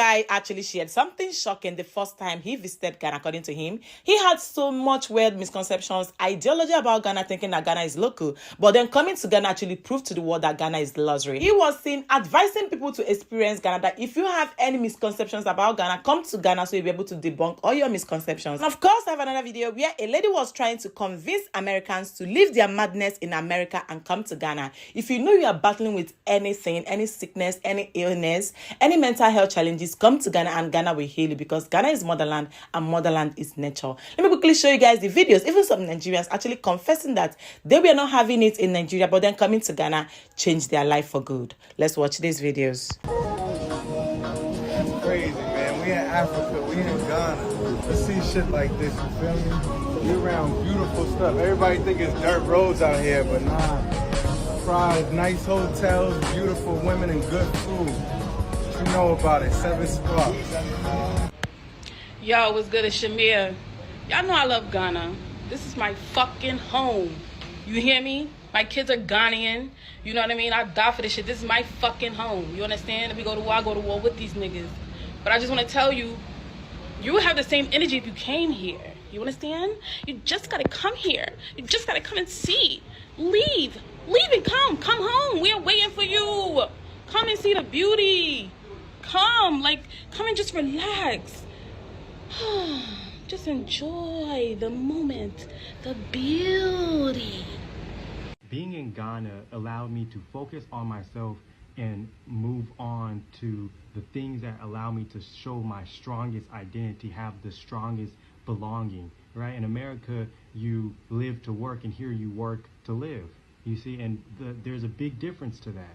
guy actually shared something shocking the first time he visited Ghana. According to him, he had so much weird misconceptions, ideology about Ghana, thinking that Ghana is local, but then coming to Ghana actually proved to the world that Ghana is luxury. He was seen advising people to experience Ghana, that if you have any misconceptions about Ghana, come to Ghana so you'll be able to debunk all your misconceptions. And of course, I have another video where a lady was trying to convince Americans to leave their madness in America and come to Ghana. If you know you are battling with anything, any sickness, any illness, any mental health challenges, come to Ghana and Ghana will heal you, because Ghana is motherland and motherland is nature. Let me quickly show you guys the videos. Even some Nigerians actually confessing that they were not having it in Nigeria, but then coming to Ghana changed their life for good. Let's watch these videos. That's crazy, man. We in Africa, we in Ghana. To see shit like this, you feel me? We around beautiful stuff. Everybody think it's dirt roads out here, but nah. Fries, nice hotels, beautiful women, and good food. What you know about it? 7 spots. Yo, what's good? It's Shamir. Y'all know I love Ghana. This is my fucking home. You hear me? My kids are Ghanaian. You know what I mean? I die for this shit. This is my fucking home. You understand? If we go to war, I go to war with these niggas. But I just want to tell you, you would have the same energy if you came here. You understand? You just gotta come here. You just gotta come and see. Leave. Leave and come. Come home. We are waiting for you. Come and see the beauty. Come and just relax. Just enjoy the moment, the beauty. Being in Ghana allowed me to focus on myself and move on to the things that allow me to show my strongest identity, have the strongest belonging, right? In America, you live to work, and here you work to live, you see, and there's a big difference to that.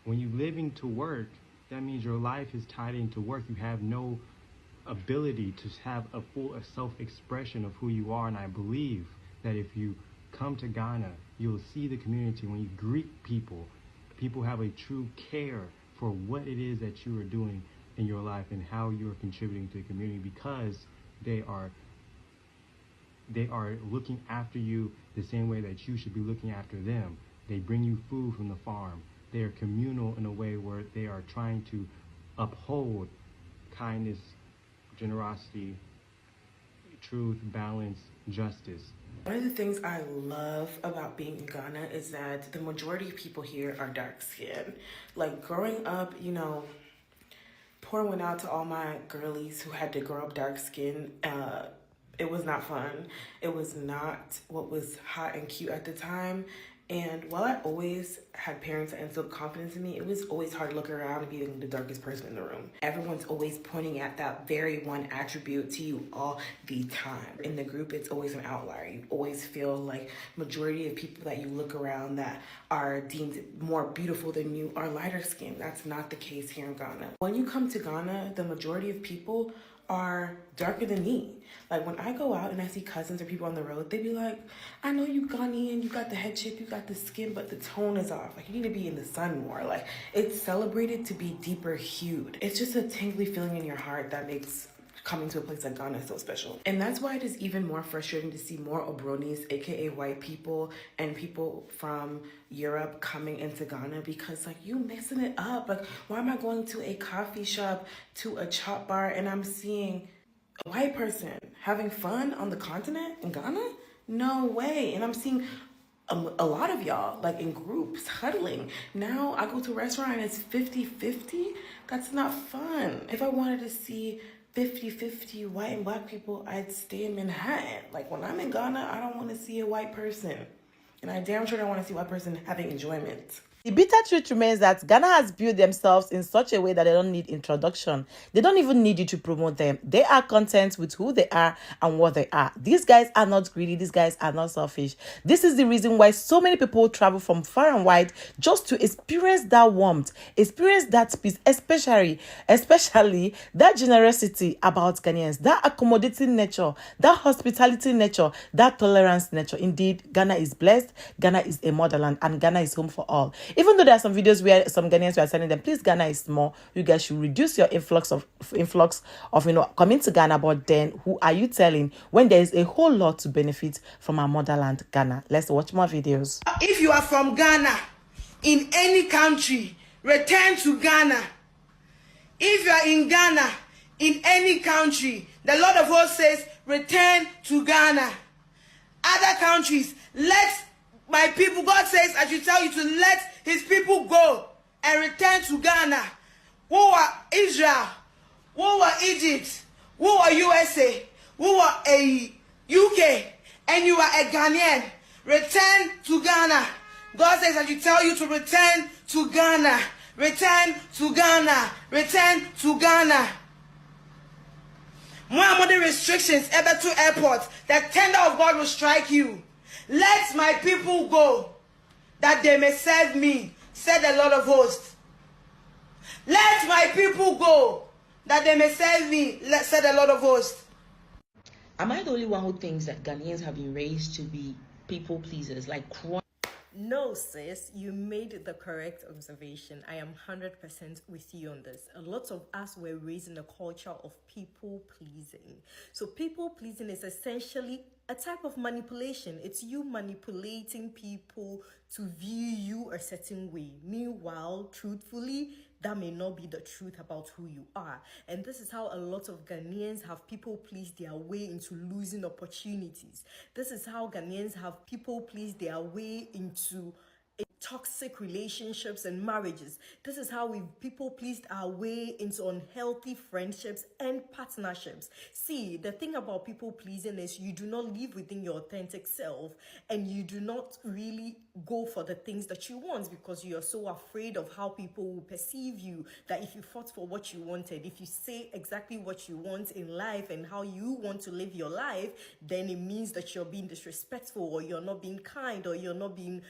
When you're living to work, that means your life is tied into work. You have no ability to have a full self-expression of who you are, and I believe that if you come to Ghana, you'll see the community. When you greet people, people have a true care for what it is that you are doing in your life and how you're contributing to the community, because they are looking after you the same way that you should be looking after them. They bring you food from the farm. They are communal in a way where they are trying to uphold kindness, generosity, truth, balance, justice. One of the things I love about being in Ghana is that the majority of people here are dark skinned. Like growing up, you know, pouring one out to all my girlies who had to grow up dark skinned. It was not fun. It was not what was hot and cute at the time. And while I always had parents that instilled confidence in me, it was always hard to look around and be the darkest person in the room. Everyone's always pointing at that very one attribute to you all the time. In the group, it's always an outlier. You always feel like majority of people that you look around that are deemed more beautiful than you are lighter skinned. That's not the case here in Ghana. When you come to Ghana, the majority of people are darker than me. Like when I go out and I see cousins or people on the road, they be like, I know you Ghanaian, you got the head shape, you got the skin, but the tone is off. Like you need to be in the sun more. Like it's celebrated to be deeper hued. It's just a tingly feeling in your heart that makes coming to a place like Ghana so special. And that's why it is even more frustrating to see more Obronis, aka white people, and people from Europe coming into Ghana, because like you messing it up. Like why am I going to a coffee shop, to a chop bar, and I'm seeing a white person having fun on the continent in Ghana? No way. And I'm seeing a lot of y'all like in groups huddling. Now I go to a restaurant and it's 50-50. That's not fun. If I wanted to see 50-50 white and black people, I'd stay in Manhattan. Like when I'm in Ghana, I don't want to see a white person. And I damn sure don't want to see a white person having enjoyment. The bitter truth remains that Ghana has built themselves in such a way that they don't need introduction. They don't even need you to promote them. They are content with who they are and what they are. These guys are not greedy. These guys are not selfish. This is the reason why so many people travel from far and wide just to experience that warmth, experience that peace, especially that generosity about Ghanaians, that accommodating nature, that hospitality nature, that tolerance nature. Indeed, Ghana is blessed. Ghana is a motherland, and Ghana is home for all. Even though there are some videos where some Ghanaians were telling them, please, Ghana is small. You guys should reduce your influx of coming to Ghana. But then who are you telling when there is a whole lot to benefit from our motherland, Ghana? Let's watch more videos. If you are from Ghana, in any country, return to Ghana. If you are in Ghana, in any country, the Lord of hosts says, return to Ghana. Other countries, let my people, God says, I should tell you to let his people go and return to Ghana. Who are Israel? Who are Egypt? Who are USA? Who are a UK? And you are a Ghanaian. Return to Ghana. God says, I should tell you to return to Ghana. Return to Ghana. Return to Ghana. More the restrictions ever to airports. The tender of God will strike you. Let my people go, that they may serve me, said the Lord of hosts. Let my people go, that they may serve me, said the Lord of hosts. Am I the only one who thinks that Ghanaians have been raised to be people pleasers, like No, sis, you made the correct observation. I am 100% with you on this. A lot of us were raised in a culture of people pleasing. So people pleasing is essentially a type of manipulation. It's you manipulating people to view you a certain way. Meanwhile, truthfully, that may not be the truth about who you are. And this is how a lot of Ghanaians have people please their way into losing opportunities. This is how Ghanaians have people please their way into toxic relationships and marriages. This is how we people pleased our way into unhealthy friendships and partnerships. See, the thing about people pleasing is you do not live within your authentic self, and you do not really go for the things that you want because you are so afraid of how people will perceive you, that if you fought for what you wanted, if you say exactly what you want in life and how you want to live your life, then it means that you're being disrespectful, or you're not being kind, or you're not being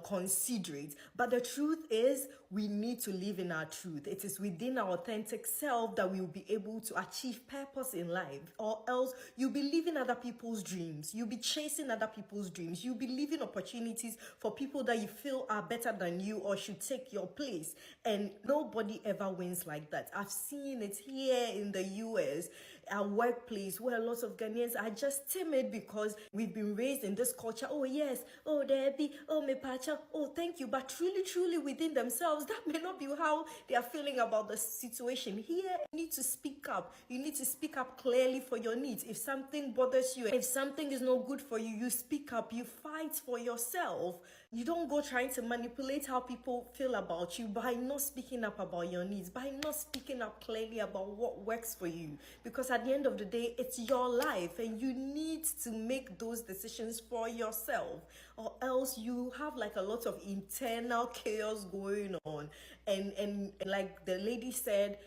considerate. But the truth is, we need to live in our truth. It is within our authentic self that we will be able to achieve purpose in life, or else you'll be living other people's dreams. You'll be chasing other people's dreams. You'll be leaving opportunities for people that you feel are better than you or should take your place. And nobody ever wins like that. I've seen it here in the US, our workplace, where lots of Ghanaians are just timid because we've been raised in this culture. Oh yes, oh Debbie, oh me pacha, oh thank you. But truly within themselves, that may not be how they are feeling about the situation. Here, you need to speak up. You need to speak up clearly for your needs. If something bothers you, if something is not good for you, you speak up, you fight for yourself. You don't go trying to manipulate how people feel about you by not speaking up about your needs, by not speaking up clearly about what works for you. Because at the end of the day, it's your life and you need to make those decisions for yourself, or else you have like a lot of internal chaos going on. And like the lady said,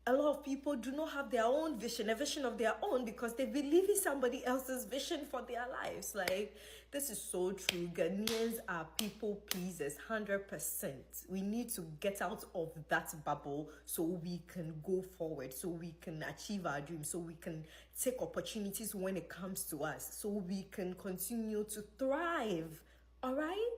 a lot of people do not have their own vision, a vision of their own, because they believe in somebody else's vision for their lives. Like, this is so true. Ghanaians are people pleasers, 100%. We need to get out of that bubble so we can go forward, so we can achieve our dreams, so we can take opportunities when it comes to us, so we can continue to thrive, all right?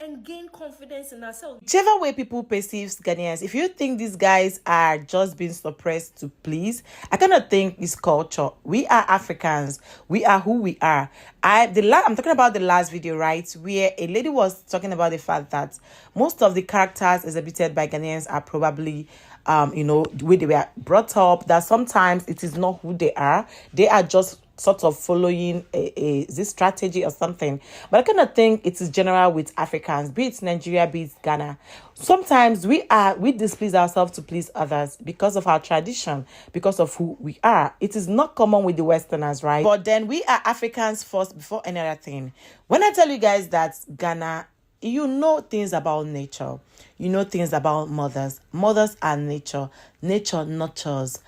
And gain confidence in ourselves. Whichever way people perceive Ghanaians, if you think these guys are just being suppressed to please, I cannot think it's culture. We are Africans. We are who we are. I'm talking about the last video, right, where a lady was talking about the fact that most of the characters exhibited by Ghanaians are probably the way they were brought up, that sometimes it is not who they are. They are just sort of following this strategy or something. But I kind of think it is general with Africans, be it Nigeria, be it Ghana. Sometimes we displease ourselves to please others because of our tradition, because of who we are. It is not common with the Westerners, right? But then we are Africans first before any other thing. When I tell you guys that Ghana, you know things about nature. You know things about mothers. Mothers are nature. Nature nurtures.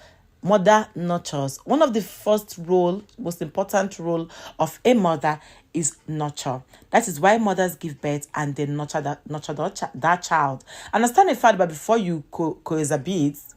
Mother nurtures. One of the most important role of a mother is nurture. That is why mothers give birth and they nurture that child. Understand the fact that before you coexist,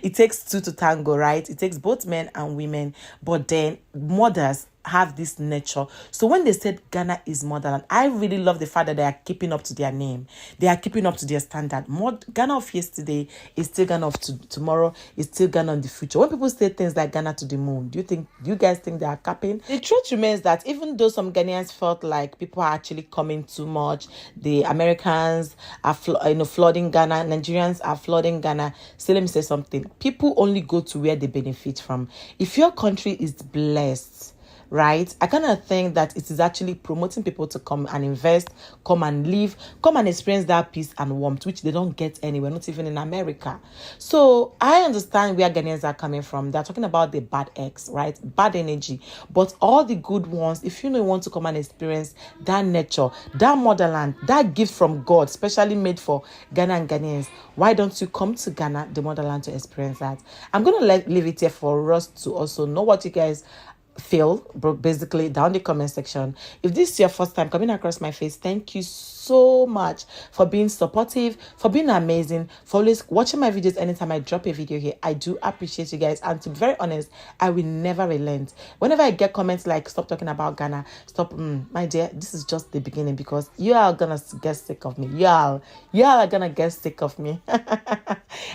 it takes two to tango, right? It takes both men and women. But then mothers have this nature. So when they said Ghana is motherland, I really love the fact that they are keeping up to their name. They are keeping up to their standard. Ghana of yesterday is still Ghana of tomorrow, is still Ghana in the future. When people say things like Ghana to the moon, do you guys think they are capping? The truth remains that even though some Ghanaians felt like people are actually coming too much, the Americans are flooding Ghana, Nigerians are flooding Ghana. So let me say something. People only go to where they benefit from. If your country is blessed, right, I kind of think that it is actually promoting people to come and invest, come and live, come and experience that peace and warmth, which they don't get anywhere, not even in America. So I understand where Ghanaians are coming from. They're talking about the bad eggs, right? Bad energy. But all the good ones, if you want to come and experience that nature, that motherland, that gift from God, specially made for Ghana and Ghanaians, why don't you come to Ghana, the motherland, to experience that? I'm going to leave it here for us to also know what you guys feel, basically, down the comment section. If this is your first time coming across my face, thank you so much for being supportive, for being amazing, for always watching my videos anytime I drop a video here. I do appreciate you guys, and to be very honest, I will never relent. Whenever I get comments like stop talking about Ghana, stop, my dear, this is just the beginning, because you are gonna get sick of me. Y'all are gonna get sick of me.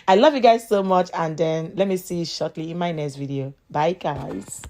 I love you guys so much, and then let me see you shortly in my next video. Bye guys.